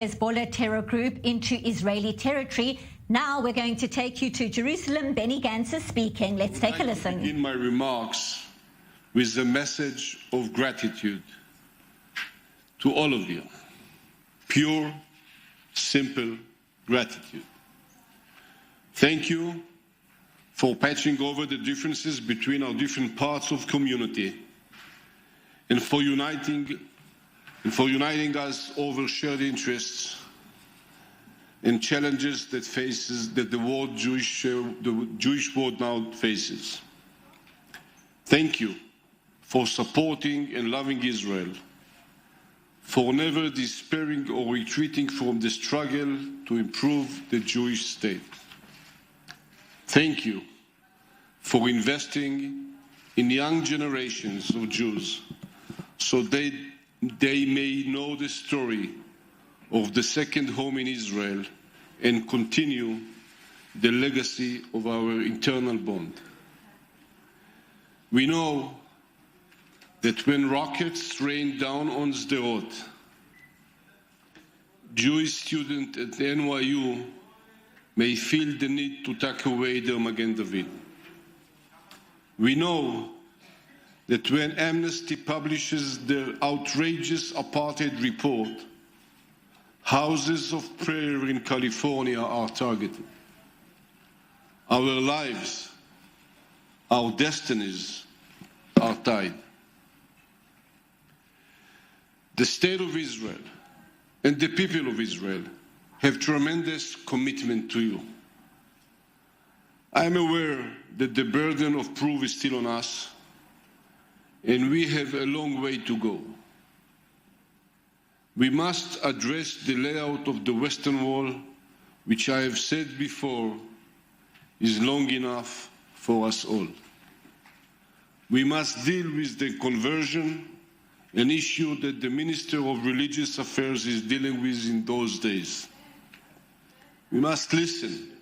Hezbollah terror group into Israeli territory. Now we're going to take you to Jerusalem. Benny Gantz is speaking. Let's take a listen. I begin my remarks with a message of gratitude to all of you. Pure, simple gratitude. Thank you for patching over the differences between our different parts of community and for uniting us over shared interests and challenges that the Jewish world now faces. Thank you for supporting and loving Israel, for never despairing or retreating from the struggle to improve the Jewish state. Thank you for investing in young generations of Jews so they may know the story of the second home in Israel and continue the legacy of our eternal bond. We know that when rockets rain down on Sderot, Jewish students at NYU may feel the need to tuck away their Magen David. We know that when Amnesty publishes their outrageous apartheid report, houses of prayer in California are targeted. Our lives, our destinies are tied. The state of Israel and the people of Israel have tremendous commitment to you. I am aware that the burden of proof is still on us, and we have a long way to go. We must address the layout of the Western Wall, which I have said before is long enough for us all. We must deal with the conversion, an issue that the Minister of Religious Affairs is dealing with in those days. We must listen,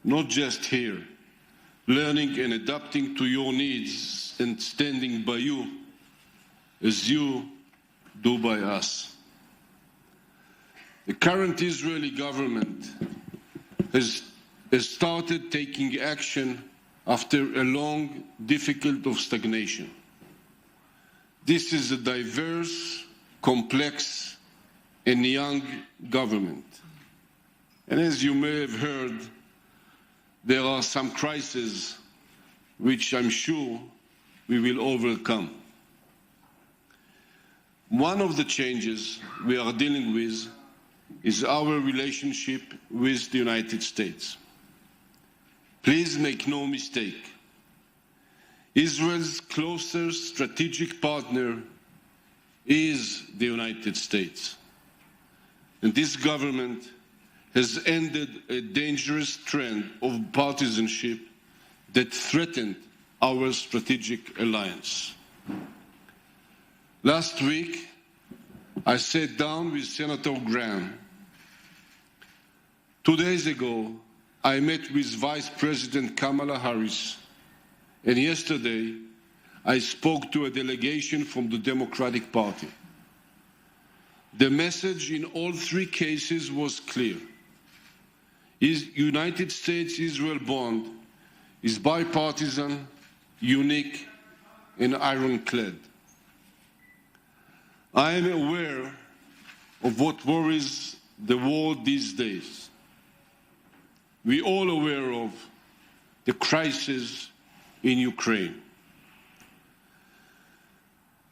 not just hear, learning and adapting to your needs and standing by you as you do by us. The current Israeli government has started taking action after a long, difficult of stagnation. This is a diverse, complex, and young government. And as you may have heard, there are some crises which I'm sure we will overcome. One of the changes we are dealing with is our relationship with the United States. Please make no mistake. Israel's closest strategic partner is the United States. And this government has ended a dangerous trend of partisanship that threatened our strategic alliance. Last week, I sat down with Senator Graham. 2 days ago, I met with Vice President Kamala Harris, and yesterday, I spoke to a delegation from the Democratic Party. The message in all three cases was clear. United States-Israel bond is bipartisan, unique, and ironclad. I am aware of what worries the world these days. We are all aware of the crisis in Ukraine.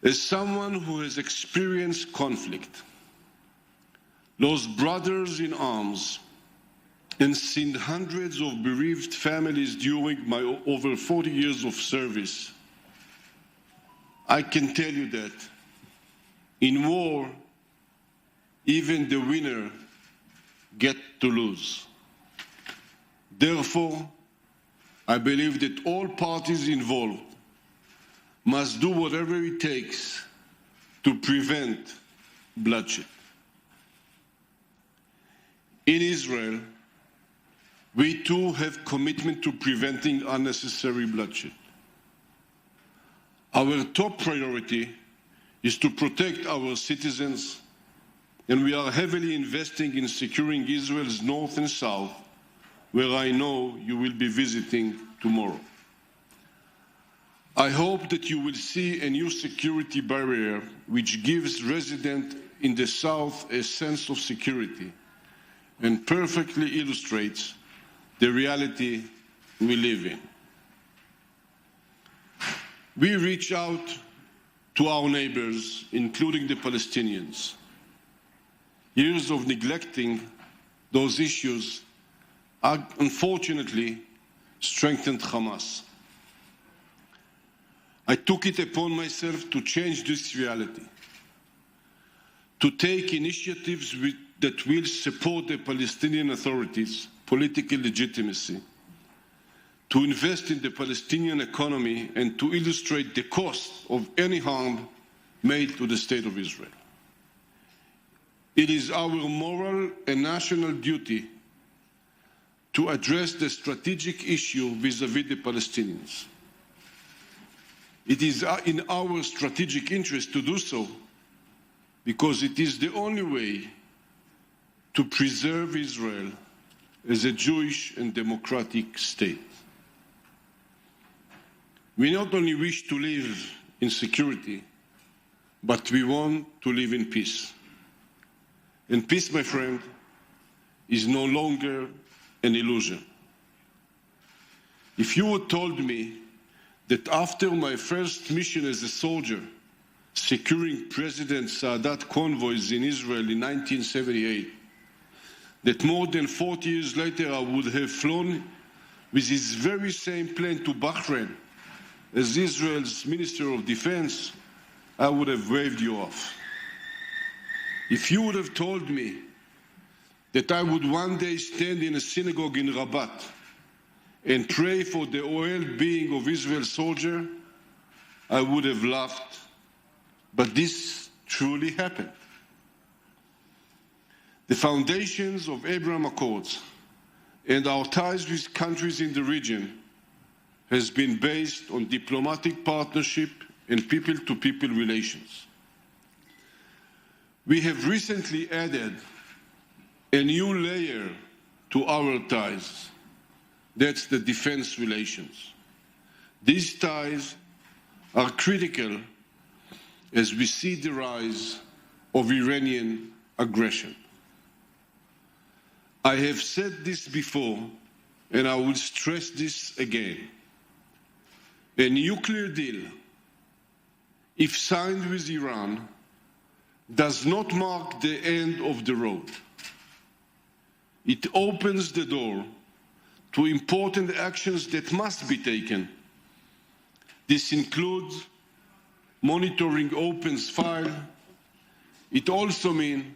As someone who has experienced conflict, lost brothers in arms, and seen hundreds of bereaved families during my over 40 years of service, I can tell you that in war, even the winner gets to lose. Therefore, I believe that all parties involved must do whatever it takes to prevent bloodshed. In Israel, we too have commitment to preventing unnecessary bloodshed. Our top priority is to protect our citizens, and we are heavily investing in securing Israel's north and south, where I know you will be visiting tomorrow. I hope that you will see a new security barrier which gives residents in the south a sense of security and perfectly illustrates the reality we live in. We reach out to our neighbors, including the Palestinians. Years of neglecting those issues unfortunately strengthened Hamas. I took it upon myself to change this reality, to take initiatives that will support the Palestinian authorities' political legitimacy, to invest in the Palestinian economy, and to illustrate the cost of any harm made to the State of Israel. It is our moral and national duty to address the strategic issue vis-à-vis the Palestinians. It is in our strategic interest to do so because it is the only way to preserve Israel as a Jewish and democratic state. We not only wish to live in security, but we want to live in peace. And peace, my friend, is no longer an illusion. If you had told me that after my first mission as a soldier, securing President Sadat convoys in Israel in 1978, that more than 40 years later I would have flown with this very same plane to Bahrain as Israel's Minister of Defense, I would have waved you off. If you would have told me that I would one day stand in a synagogue in Rabat and pray for the well-being of Israel's soldier, I would have laughed. But this truly happened. The foundations of Abraham Accords and our ties with countries in the region has been based on diplomatic partnership and people-to-people relations. We have recently added a new layer to our ties. That's the defense relations. These ties are critical as we see the rise of Iranian aggression. I have said this before, and I will stress this again. A nuclear deal, if signed with Iran, does not mark the end of the road. It opens the door to important actions that must be taken. This includes monitoring Open's file. It also means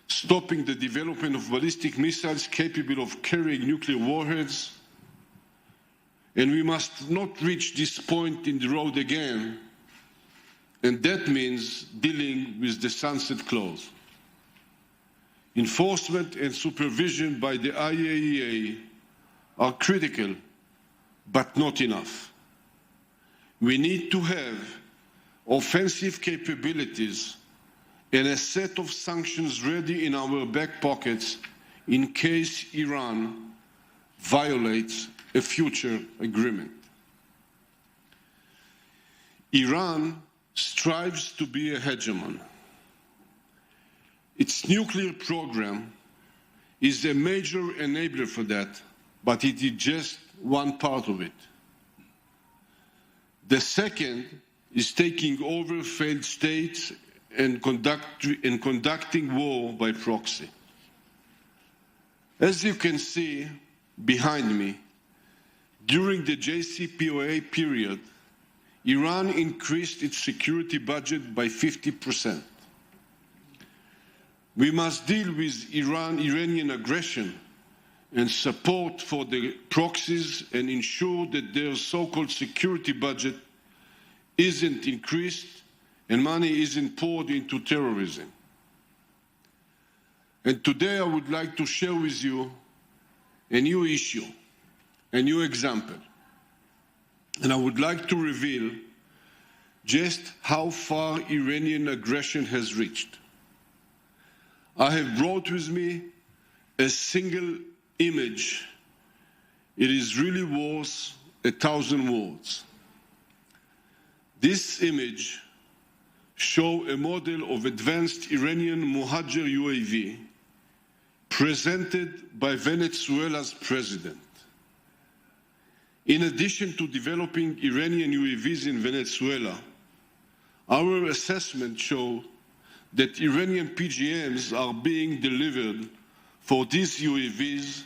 stopping the development of ballistic missiles capable of carrying nuclear warheads. And we must not reach this point in the road again. And that means dealing with the sunset clause. Enforcement and supervision by the IAEA are critical, but not enough. We need to have offensive capabilities and a set of sanctions ready in our back pockets in case Iran violates a future agreement. Iran strives to be a hegemon. Its nuclear program is a major enabler for that, but it is just one part of it. The second is taking over failed states and conducting war by proxy. As you can see behind me, during the JCPOA period, Iran increased its security budget by 50%. We must deal with Iranian aggression and support for the proxies and ensure that their so-called security budget isn't increased and money isn't poured into terrorism. And today I would like to share with you a new issue, a new example. And I would like to reveal just how far Iranian aggression has reached. I have brought with me a single image. It is really worth 1,000 words. This image shows a model of advanced Iranian Muhajir UAV presented by Venezuela's president. In addition to developing Iranian UAVs in Venezuela, our assessment shows that Iranian PGMs are being delivered for these UAVs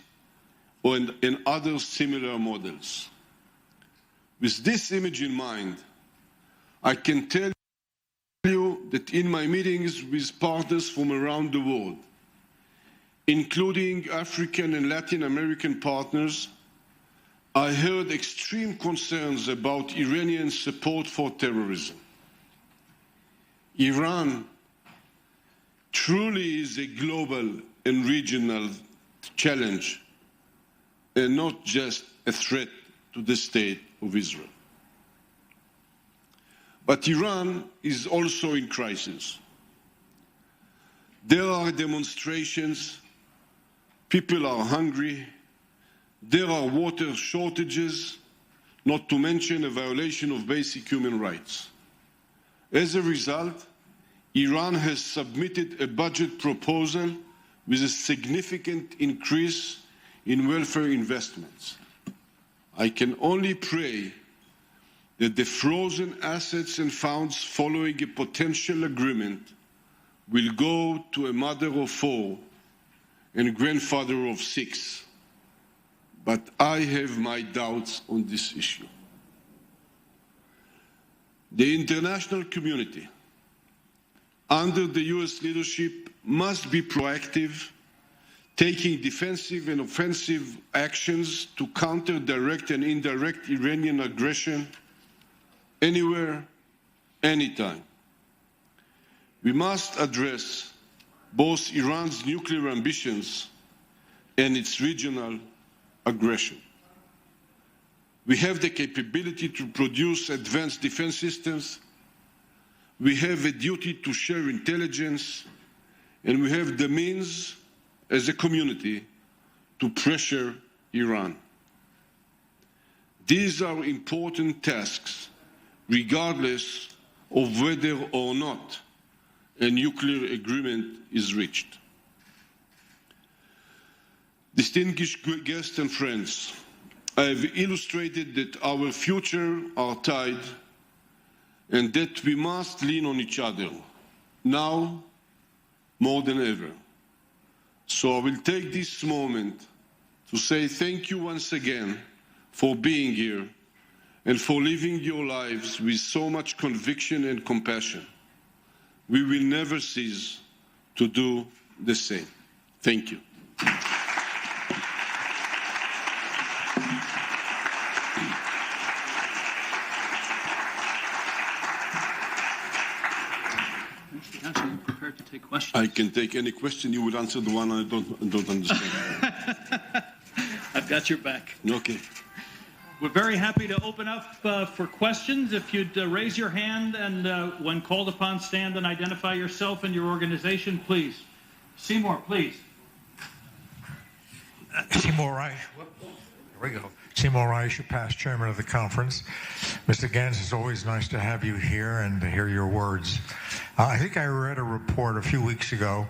and other similar models. With this image in mind, I can tell you that in my meetings with partners from around the world, including African and Latin American partners, I heard extreme concerns about Iranian support for terrorism. Iran truly is a global and regional challenge and not just a threat to the state of Israel. But Iran is also in crisis. There are demonstrations, people are hungry, there are water shortages, not to mention a violation of basic human rights. As a result, Iran has submitted a budget proposal with a significant increase in welfare investments. I can only pray that the frozen assets and funds following a potential agreement will go to a mother of 4 and grandfather of 6. But I have my doubts on this issue. The international community, under the US leadership, must be proactive, taking defensive and offensive actions to counter direct and indirect Iranian aggression anywhere, anytime. We must address both Iran's nuclear ambitions and its regional aggression. We have the capability to produce advanced defense systems. We have a duty to share intelligence, and we have the means as a community to pressure Iran. These are important tasks, regardless of whether or not a nuclear agreement is reached. Distinguished guests and friends, I have illustrated that our future are tied and that we must lean on each other, now more than ever. So I will take this moment to say thank you once again for being here and for living your lives with so much conviction and compassion. We will never cease to do the same. Thank you. To take questions. I can take any question. You would answer the one I don't understand. I've got your back. Okay. We're very happy to open up for questions. If you'd raise your hand and when called upon, stand and identify yourself and your organization, please. Seymour, please. Seymour Reich. Here we go. Seymour Reich, past chairman of the conference. Mr. Gantz, it's always nice to have you here and to hear your words. I think I read a report a few weeks ago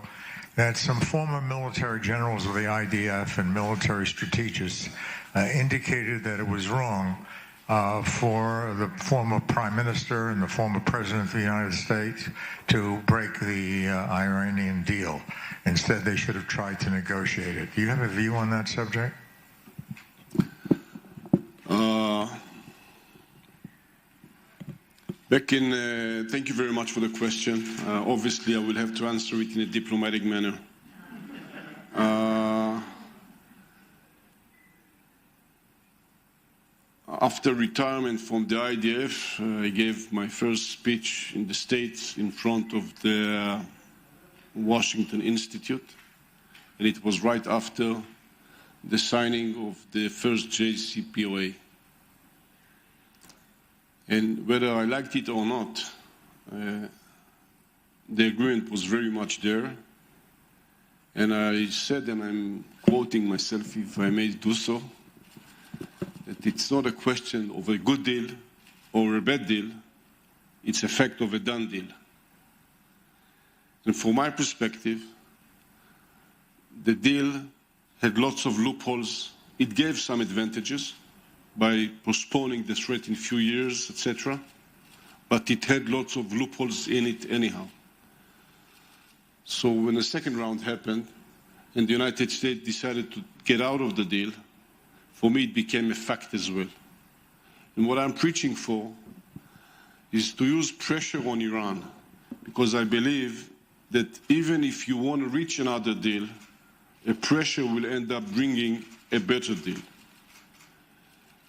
that some former military generals of the IDF and military strategists indicated that it was wrong for the former prime minister and the former president of the United States to break the Iranian deal. Instead, they should have tried to negotiate it. Do you have a view on that subject? Thank you very much for the question. Obviously, I will have to answer it in a diplomatic manner. After retirement from the IDF, I gave my first speech in the States in front of the Washington Institute, and it was right after the signing of the first JCPOA. And whether I liked it or not, the agreement was very much there. And I said, and I'm quoting myself if I may do so, that it's not a question of a good deal or a bad deal, it's a fact of a done deal. And from my perspective, the deal had lots of loopholes. It gave some advantages by postponing the threat in a few years, etc. But it had lots of loopholes in it anyhow. So when the second round happened and the United States decided to get out of the deal, for me it became a fact as well. And what I'm preaching for is to use pressure on Iran, because I believe that even if you want to reach another deal, a pressure will end up bringing a better deal.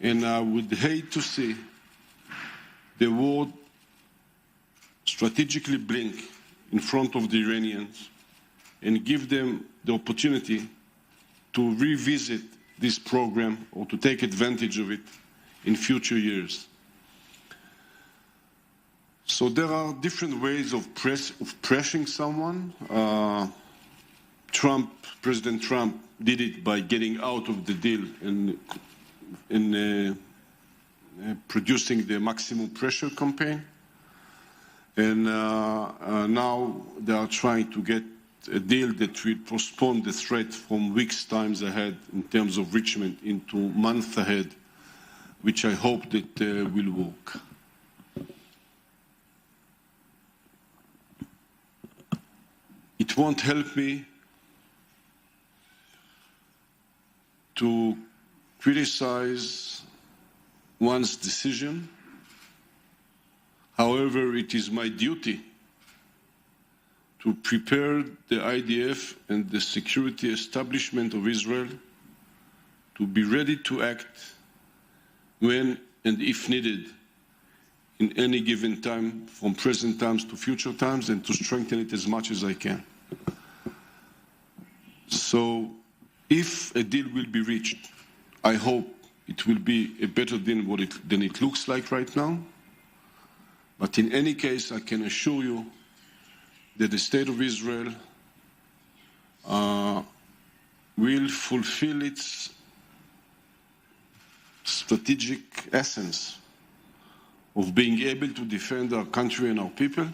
And I would hate to see the world strategically blink in front of the Iranians and give them the opportunity to revisit this program or to take advantage of it in future years. So there are different ways of pressuring someone. President Trump did it by getting out of the deal and producing the maximum pressure campaign. And now they are trying to get a deal that will postpone the threat from weeks' times ahead in terms of enrichment into months ahead, which I hope that will work. It won't help me to criticize one's decision. However, it is my duty to prepare the IDF and the security establishment of Israel to be ready to act when and if needed in any given time, from present times to future times, and to strengthen it as much as I can. So if a deal will be reached, I hope it will be a better deal than it looks like right now. But in any case, I can assure you that the State of Israel will fulfill its strategic essence of being able to defend our country and our people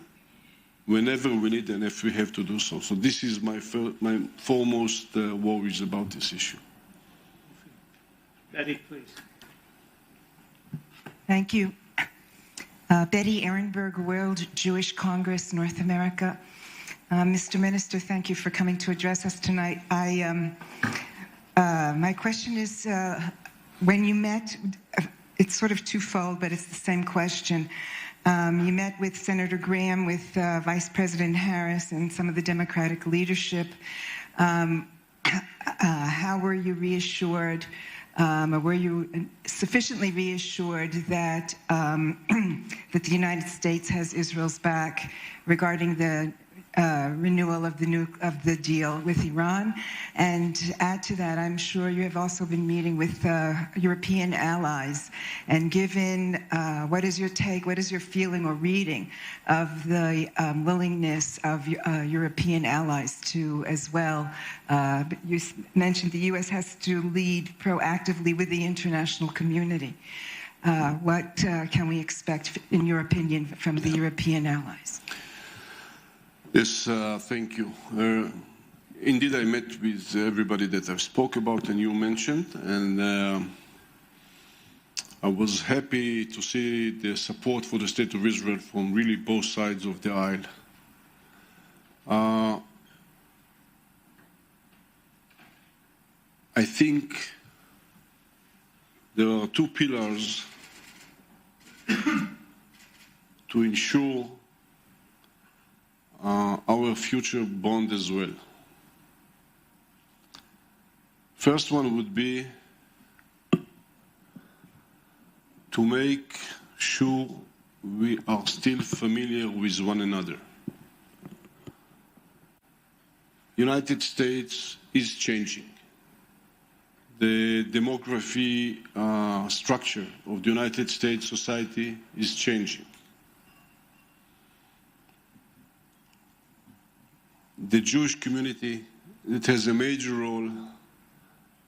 whenever we need and if we have to do so. So this is my foremost worries about this issue. Betty, please. Thank you. Betty Ehrenberg, World Jewish Congress, North America. Mr. Minister, thank you for coming to address us tonight. My question is, when you met, it's sort of twofold, but it's the same question. You met with Senator Graham, with Vice President Harris, and some of the Democratic leadership. How were you reassured, or were you sufficiently reassured that that the United States has Israel's back regarding the renewal of the deal with Iran? And to add to that, I'm sure you have also been meeting with European allies. And given what is your take, what is your feeling or reading of the willingness of European allies to as well? You mentioned the U.S. has to lead proactively with the international community. What can we expect, in your opinion, from the European allies? Yes, thank you. Indeed, I met with everybody that I've spoke about and you mentioned, and I was happy to see the support for the State of Israel from really both sides of the aisle. I think there are two pillars to ensure our future bond as well. First one would be to make sure we are still familiar with one another. United States is changing. The demography structure of the United States society is changing. The Jewish community that has a major role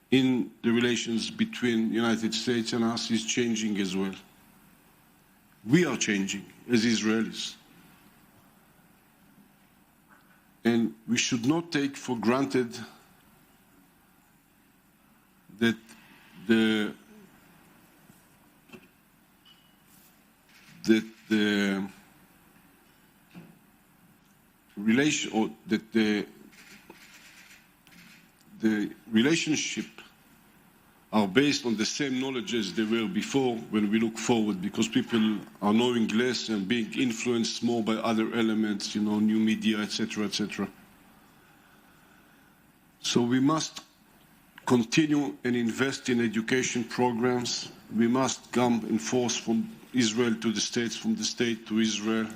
in the relations between the United States and us is changing as well. We are changing as Israelis. And we should not take for granted that the relation, or that the relationship are based on the same knowledge as they were before when we look forward, because people are knowing less and being influenced more by other elements, you know, new media, etc., etc. So we must continue and invest in education programs. We must come in force from Israel to the States, from the state to Israel.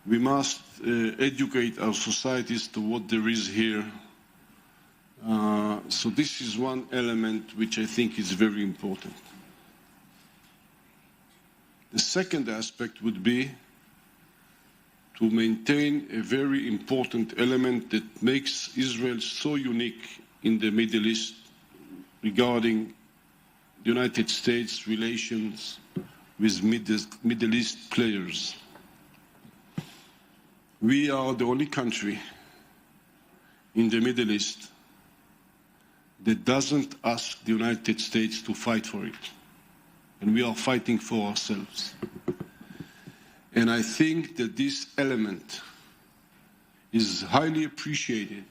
We must educate our societies to what there is here. So this is one element which I think is very important. The second aspect would be to maintain a very important element that makes Israel so unique in the Middle East regarding the United States' relations with Middle East players. We are the only country in the Middle East that doesn't ask the United States to fight for it. And we are fighting for ourselves. And I think that this element is highly appreciated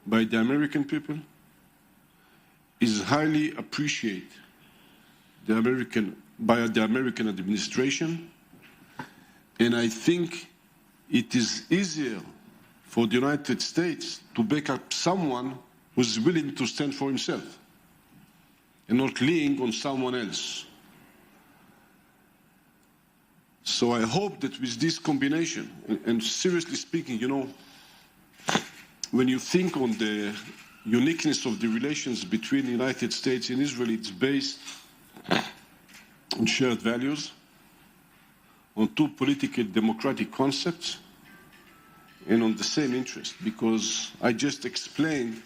by the American people, is highly appreciated by the American administration, and I think it is easier for the United States to back up someone who's willing to stand for himself and not leaning on someone else. So I hope that with this combination, and seriously speaking, you know, when you think on the uniqueness of the relations between the United States and Israel, it's based on shared values, on two political democratic concepts, and on the same interest, because I just explained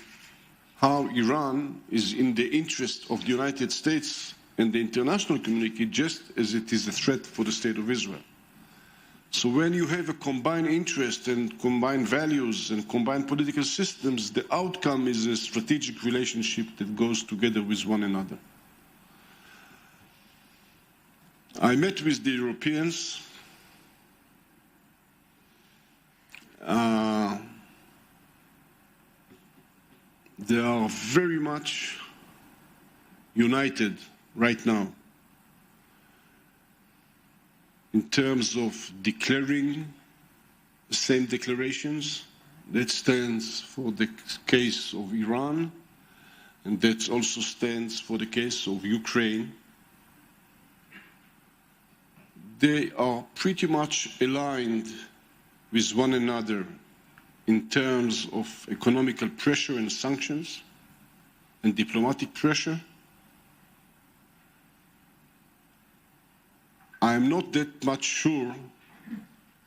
how Iran is in the interest of the United States and the international community just as it is a threat for the state of Israel. So when you have a combined interest and combined values and combined political systems, the outcome is a strategic relationship that goes together with one another. I met with the Europeans. They are very much united right now in terms of declaring the same declarations. That stands for the case of Iran, and that also stands for the case of Ukraine. They are pretty much aligned with one another in terms of economical pressure and sanctions and diplomatic pressure. I am not that much sure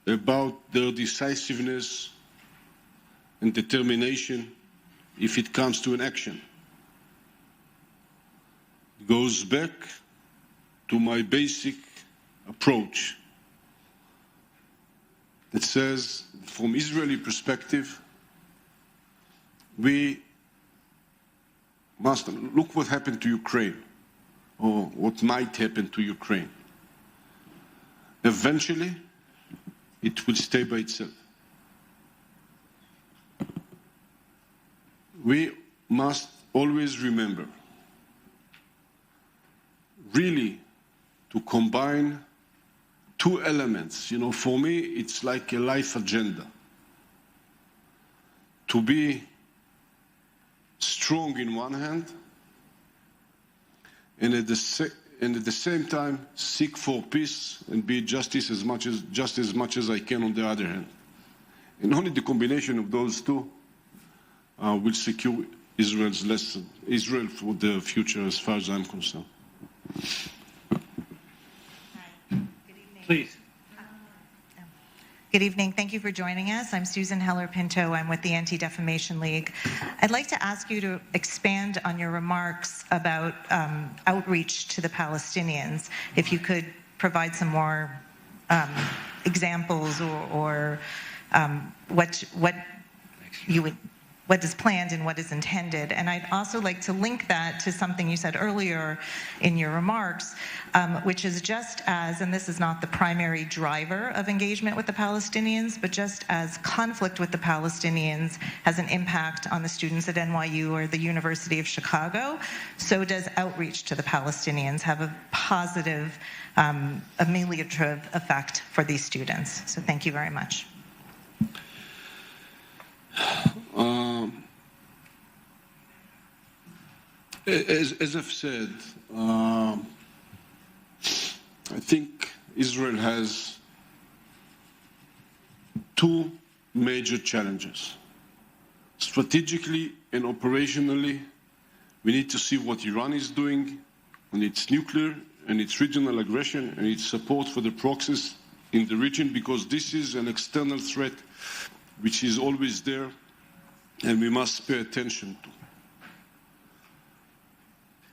about their decisiveness and determination if it comes to an action. It goes back to my basic approach that says, from Israeli perspective, we must look what happened to Ukraine, or what might happen to Ukraine. Eventually, it will stay by itself. We must always remember, really, to combine two elements. You know, for me, it's like a life agenda. To be strong in one hand, and at the same time seek for peace and be just as much as I can on the other hand. And only the combination of those two will secure Israel for the future, as far as I'm concerned. Please. Good evening. Thank you for joining us. I'm Susan Heller-Pinto. I'm with the Anti-Defamation League. I'd like to ask you to expand on your remarks about outreach to the Palestinians. If you could provide some more examples or what is planned and what is intended. And I'd also like to link that to something you said earlier in your remarks, which is just as, and this is not the primary driver of engagement with the Palestinians, but just as conflict with the Palestinians has an impact on the students at NYU or the University of Chicago, so does outreach to the Palestinians have a positive ameliorative effect for these students. So thank you very much. As I've said, I think Israel has two major challenges. Strategically and operationally, we need to see what Iran is doing on its nuclear and its regional aggression and its support for the proxies in the region, because this is an external threat which is always there and we must pay attention to.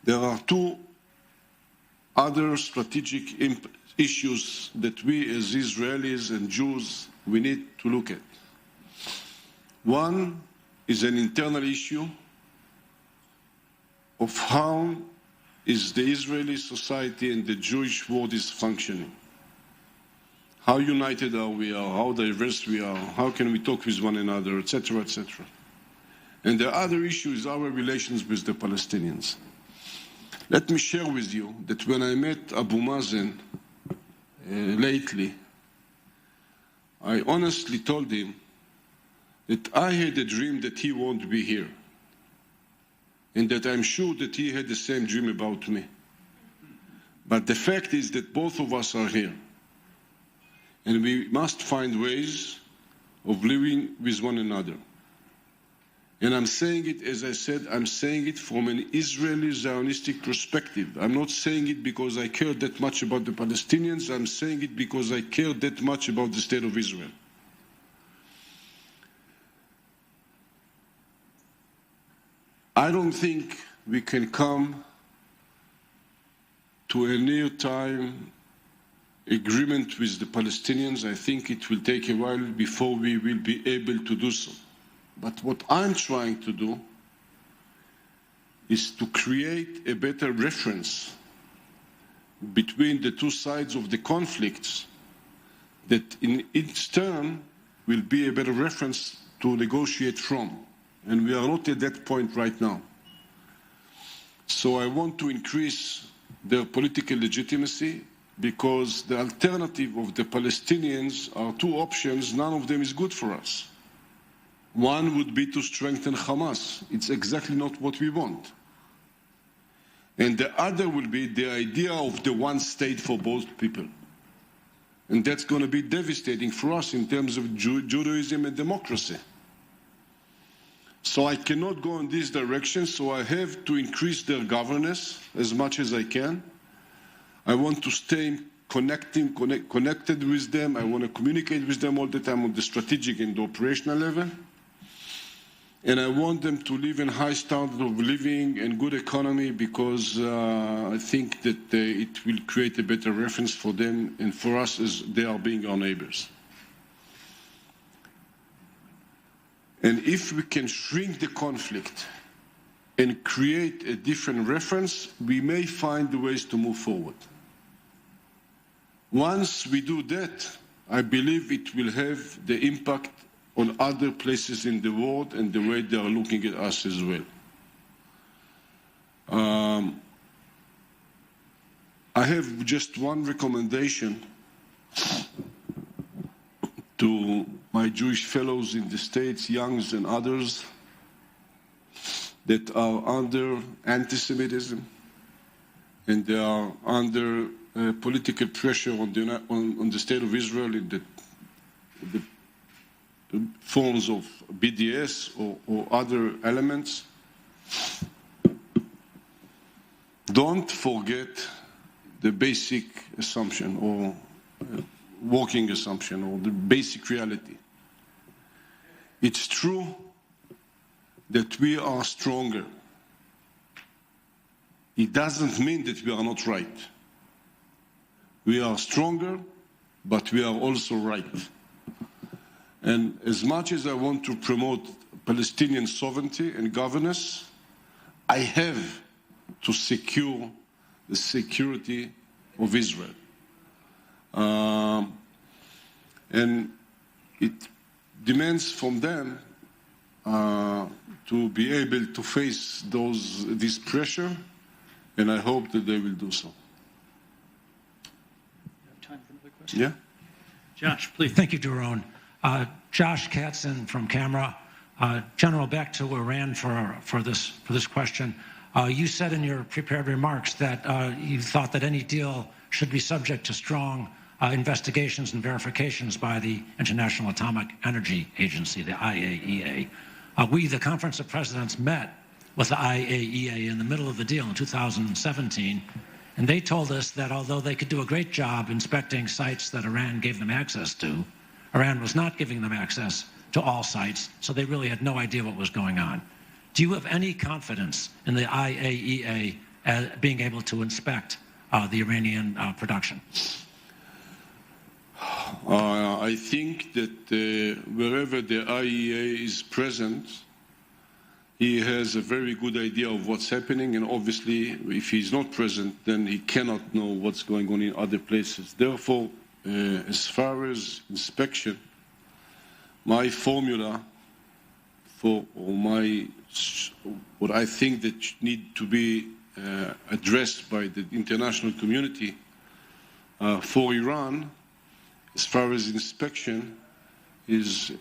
There are two other strategic issues that we as Israelis and Jews, we need to look at. One is an internal issue of how is the Israeli society and the Jewish world is functioning. How united are we, how diverse we are, how can we talk with one another, etc., etc. And the other issue is our relations with the Palestinians. Let me share with you that when I met Abu Mazen lately, I honestly told him that I had a dream that he won't be here, and that I'm sure that he had the same dream about me. But the fact is that both of us are here, and we must find ways of living with one another. And I'm saying it, as I said, I'm saying it from an Israeli Zionistic perspective. I'm not saying it because I care that much about the Palestinians. I'm saying it because I care that much about the state of Israel. I don't think we can come to a near-time agreement with the Palestinians. I think it will take a while before we will be able to do so. But what I'm trying to do is to create a better reference between the two sides of the conflicts that in its turn will be a better reference to negotiate from. And we are not at that point right now. So I want to increase their political legitimacy, because the alternative of the Palestinians are two options. None of them is good for us. One would be to strengthen Hamas. It's exactly not what we want. And the other will be the idea of the one state for both people. And that's going to be devastating for us in terms of Judaism and democracy. So I cannot go in this direction, so I have to increase their governance as much as I can. I want to stay connected with them. I want to communicate with them all the time on the strategic and the operational level. And I want them to live in high standard of living and good economy, because I think that it will create a better reference for them and for us as they are being our neighbors. And if we can shrink the conflict and create a different reference, we may find the ways to move forward. Once we do that, I believe it will have the impact on other places in the world and the way they are looking at us as well. I have just one recommendation to my Jewish fellows in the States, Youngs and others, that are under anti-Semitism and they are under political pressure on the state of Israel in the forms of BDS or other elements. Don't forget the basic assumption or working assumption or the basic reality. It's true that we are stronger. It doesn't mean that we are not right. We are stronger, but we are also right. And as much as I want to promote Palestinian sovereignty and governance, I have to secure the security of Israel. And it demands from them to be able to face this pressure, and I hope that they will do so. Time for another question? Yeah? Josh, please. Thank you, Doron. Josh Katzen from Camera. General, back to Iran for this question. You said in your prepared remarks that you thought that any deal should be subject to strong investigations and verifications by the International Atomic Energy Agency, the IAEA. We, the Conference of Presidents, met with the IAEA in the middle of the deal in 2017, and they told us that although they could do a great job inspecting sites that Iran gave them access to, Iran was not giving them access to all sites, so they really had no idea what was going on. Do you have any confidence in the IAEA being able to inspect the Iranian production? I think that wherever the IAEA is present, he has a very good idea of what's happening, and obviously, if he's not present, then he cannot know what's going on in other places. Therefore, as far as inspection, my formula for what I think that need to be addressed by the international community for Iran, as far as inspection, is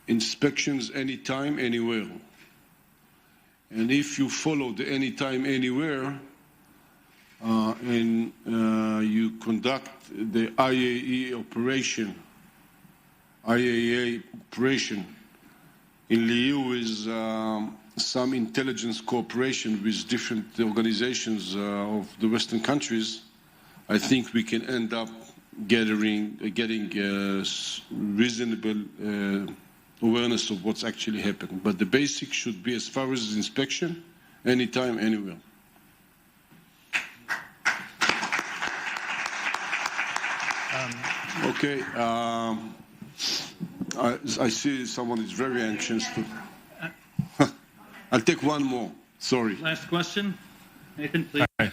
inspections anytime, anywhere. And if you follow the anytime, anywhere, and you conduct the IAEA operation in lieu with some intelligence cooperation with different organizations of the Western countries, I think we can end up getting reasonable awareness of what's actually happening. But the basic should be, as far as inspection, anytime, anywhere. Okay. I see someone is very anxious to. I'll take one more. Sorry. Last question. Nathan, please. Hi.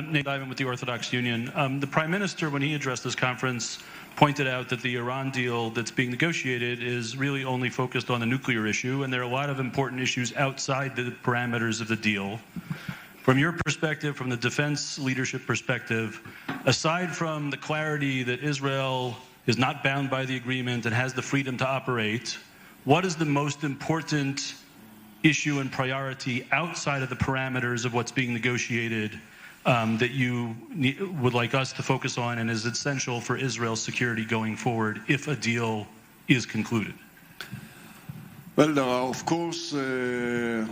Nate Ivan with the Orthodox Union. The Prime Minister, when he addressed this conference, pointed out that the Iran deal that's being negotiated is really only focused on the nuclear issue, and there are a lot of important issues outside the parameters of the deal. From your perspective, from the defense leadership perspective, aside from the clarity that Israel is not bound by the agreement and has the freedom to operate, what is the most important issue and priority outside of the parameters of what's being negotiated that you would like us to focus on and is essential for Israel's security going forward if a deal is concluded? Well, of course, in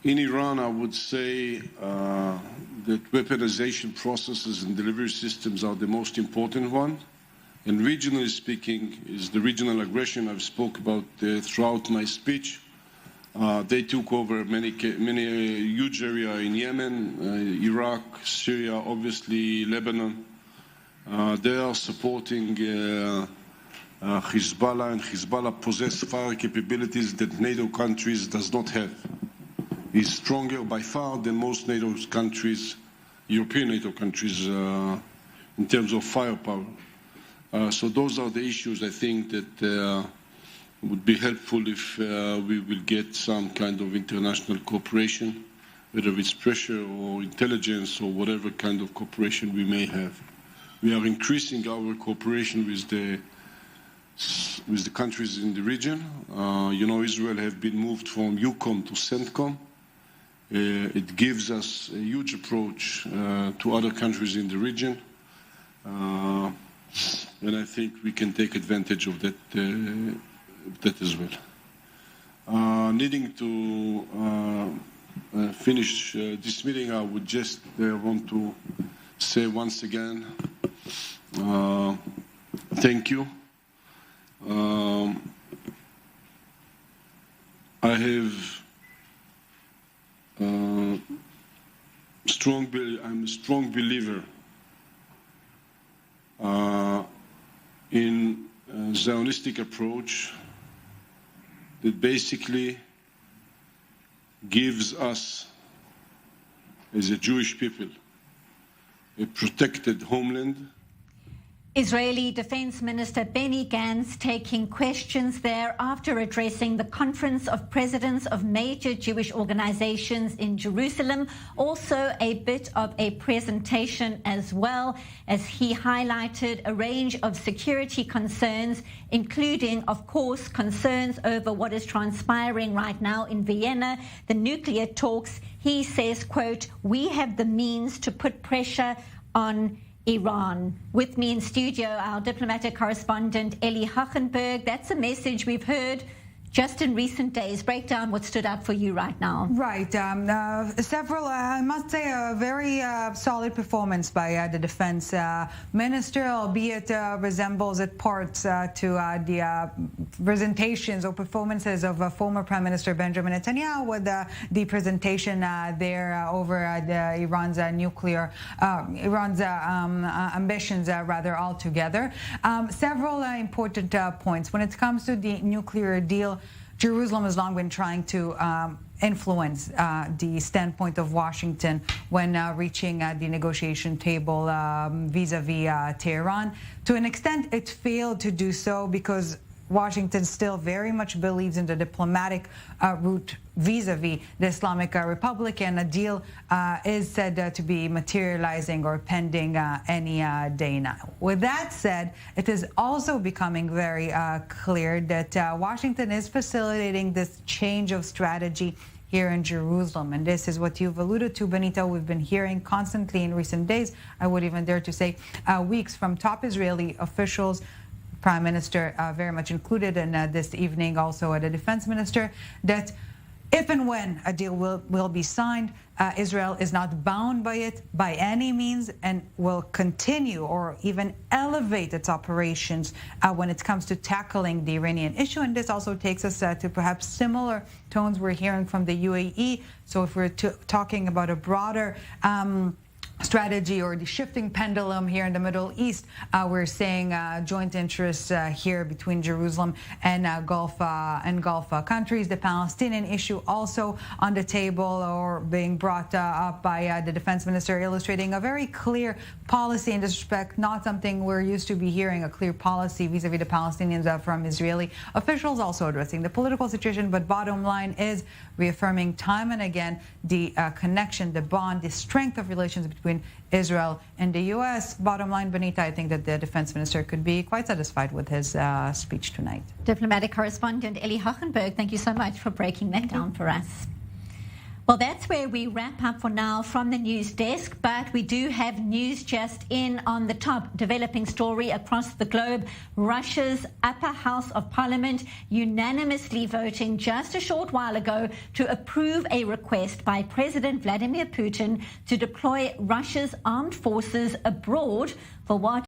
Iran, I would say that weaponization processes and delivery systems are the most important one. And regionally speaking, is the regional aggression I've spoke about throughout my speech. They took over many huge area in Yemen, Iraq, Syria, obviously Lebanon. They are supporting Hezbollah, and Hezbollah possess fire capabilities that NATO countries does not have. It's stronger by far than most NATO countries, European NATO countries, in terms of firepower. So those are the issues I think that would be helpful if we will get some kind of international cooperation, whether it's pressure or intelligence or whatever kind of cooperation we may have. We are increasing our cooperation with the countries in the region. Israel have been moved from EUCOM to CENTCOM. It gives us a huge approach to other countries in the region. And I think we can take advantage of that as well. Needing to finish this meeting, I would just want to say once again, Thank you. I'm a strong believer in a Zionistic approach that basically gives us, as a Jewish people, a protected homeland. Israeli Defense Minister Benny Gantz taking questions there after addressing the Conference of Presidents of major Jewish organizations in Jerusalem. Also a bit of a presentation as well, as he highlighted a range of security concerns, including, of course, concerns over what is transpiring right now in Vienna, the nuclear talks. He says, quote, "We have the means to put pressure on Iran." With me in studio, our diplomatic correspondent, Eli Hachenberg. That's a message we've heard just in recent days. Break down what stood out for you right now. Right. Several, I must say, a very solid performance by the defense minister, albeit resembles at parts to the presentations or performances of former Prime Minister Benjamin Netanyahu, with the presentation there over Iran's ambitions, rather, altogether. Several important points. When it comes to the nuclear deal, Jerusalem has long been trying to influence the standpoint of Washington when reaching the negotiation table vis-a-vis Tehran. To an extent, it failed to do so because Washington still very much believes in the diplomatic route vis-a-vis the Islamic Republic, and a deal is said to be materializing or pending any day now. With that said, it is also becoming very clear that Washington is facilitating this change of strategy here in Jerusalem. And this is what you've alluded to, Benita. We've been hearing constantly in recent days, I would even dare to say weeks, from top Israeli officials, Prime Minister very much included, and this evening also the Defense Minister, that if and when a deal will be signed, Israel is not bound by it by any means and will continue or even elevate its operations when it comes to tackling the Iranian issue. And this also takes us to perhaps similar tones we're hearing from the UAE. So if we're talking about a broader strategy or the shifting pendulum here in the Middle East, we're seeing joint interests here between Jerusalem and Gulf countries. The Palestinian issue also on the table or being brought up by the defense minister, illustrating a very clear policy in this respect, not something we're used to be hearing, a clear policy vis-a-vis the Palestinians from Israeli officials, also addressing the political situation. But bottom line is reaffirming time and again the connection, the bond, the strength of relations between Israel and the U.S. Bottom line, Benita, I think that the defense minister could be quite satisfied with his speech tonight. Diplomatic correspondent Eli Hachenberg, thank you so much for breaking that down for us. Well, that's where we wrap up for now from the news desk, but we do have news just in on the top developing story across the globe. Russia's upper house of parliament unanimously voting just a short while ago to approve a request by President Vladimir Putin to deploy Russia's armed forces abroad for what